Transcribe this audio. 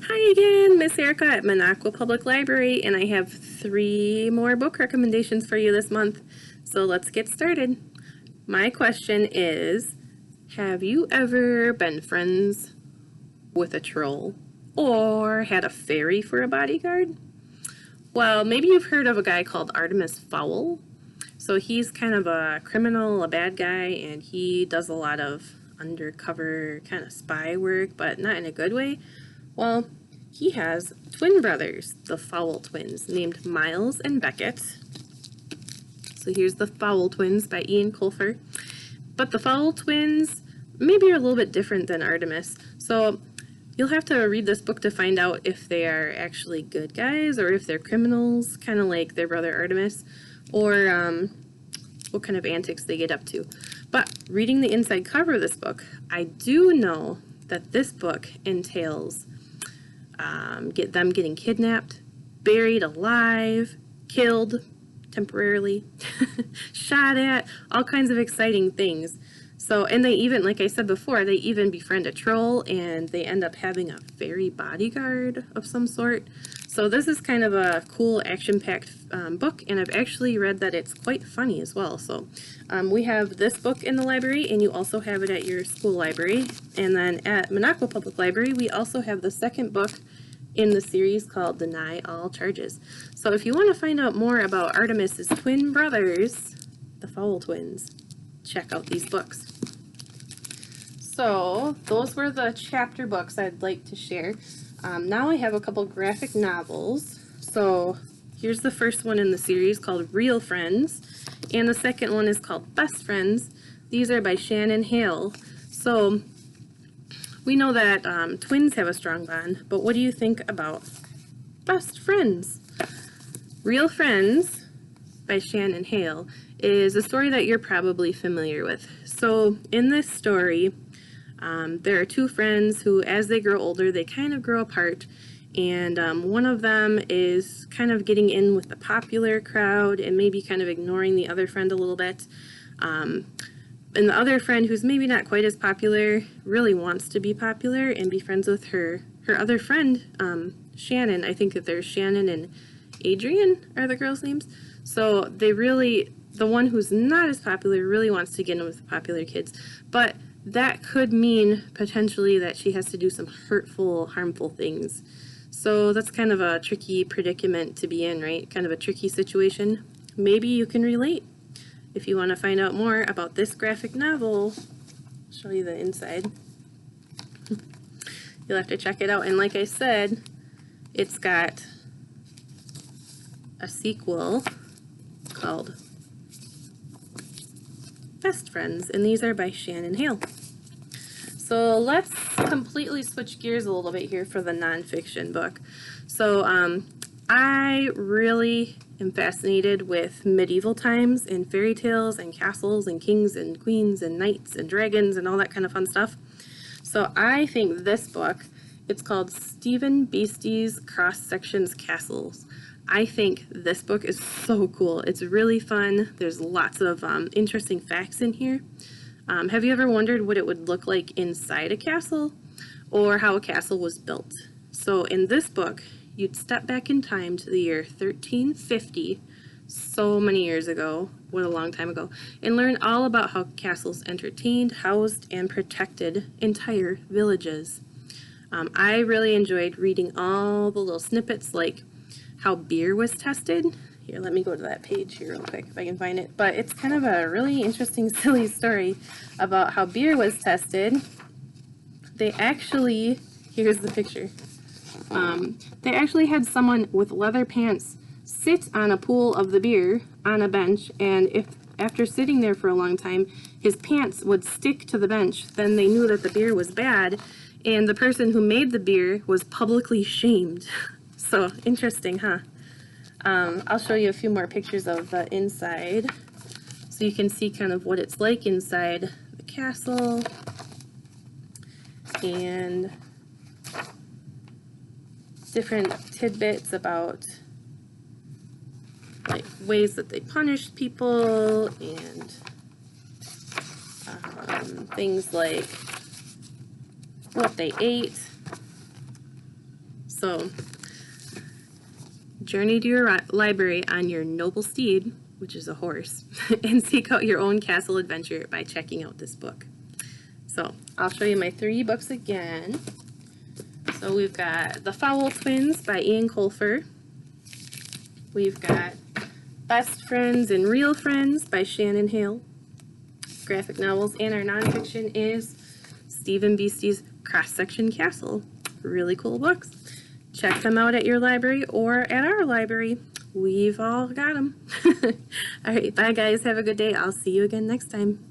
Hi again, Miss Erica at Minocqua Public Library, and I have 3 more book recommendations for you this month. So let's get started. My question is, have you ever been friends with a troll or had a fairy for a bodyguard? Well, maybe you've heard of a guy called Artemis Fowl. So he's kind of a criminal, a bad guy, and he does a lot of undercover kind of spy work, but not in a good way. Well, he has twin brothers, the Fowl twins, named Miles and Beckett. So here's the Fowl twins by Ian Colfer. But the Fowl twins maybe are a little bit different than Artemis. So you'll have to read this book to find out if they are actually good guys or if they're criminals, kind of like their brother Artemis, or what kind of antics they get up to. But reading the inside cover of this book, I do know that this book entails them getting kidnapped, buried alive, killed temporarily, shot at, all kinds of exciting things. So, and they even, like I said before, they even befriend a troll and they end up having a fairy bodyguard of some sort. So this is kind of a cool action-packed book, and I've actually read that it's quite funny as well. So we have this book in the library, and you also have it at your school library. And then at Minocqua Public Library, we also have the second book in the series called Deny All Charges. So if you want to find out more about Artemis's twin brothers, the Fowl twins, check out these books. So those were the chapter books I'd like to share. Now I have a couple graphic novels. So here's the first one in the series called Real Friends, and the second one is called Best Friends. These are by Shannon Hale. So we know that twins have a strong bond, but what do you think about best friends? Real Friends by Shannon Hale is a story that you're probably familiar with. So in this story, there are 2 friends who, as they grow older, they kind of grow apart, and one of them is kind of getting in with the popular crowd and maybe kind of ignoring the other friend a little bit. And the other friend, who's maybe not quite as popular, really wants to be popular and be friends with her other friend, Shannon. I think that there's Shannon and Adrian are the girls' names. So they really, the one who's not as popular really wants to get in with the popular kids. But that could mean potentially that she has to do some hurtful, harmful things. So that's kind of a tricky predicament to be in, right? Kind of a tricky situation. Maybe you can relate. If you want to find out more about this graphic novel, I'll show you the inside. You'll have to check it out. And like I said, it's got a sequel called Best Friends, and these are by Shannon Hale. So let's completely switch gears a little bit here for the nonfiction book. So I really am fascinated with medieval times and fairy tales and castles and kings and queens and knights and dragons and all that kind of fun stuff. So I think this book, it's called Stephen Beastie's Cross Sections Castles. I think this book is so cool. It's really fun. There's lots of interesting facts in here. Have you ever wondered what it would look like inside a castle or how a castle was built? So in this book, you'd step back in time to the year 1350, so many years ago, what a long time ago, and learn all about how castles entertained, housed, and protected entire villages. I really enjoyed reading all the little snippets, like how beer was tested. Here, let me go to that page here real quick if I can find it. But it's kind of a really interesting, silly story about how beer was tested. They actually, here's the picture. They actually had someone with leather pants sit on a pool of the beer on a bench, and if after sitting there for a long time, his pants would stick to the bench, then they knew that the beer was bad, and the person who made the beer was publicly shamed. So interesting, huh? I'll show you a few more pictures of the inside so you can see kind of what it's like inside the castle and different tidbits about like ways that they punished people and things like what they ate So, journey to your library on your noble steed, which is a horse, and seek out your own castle adventure by checking out this book. So, I'll show you my 3 books again. So we've got The Fowl Twins by Ian Colfer. We've got Best Friends and Real Friends by Shannon Hale. Graphic novels, and our nonfiction is Stephen Beastie's Cross Section Castle. Really cool books. Check them out at your library or at our library. We've all got them. All right, bye guys. Have a good day. I'll see you again next time.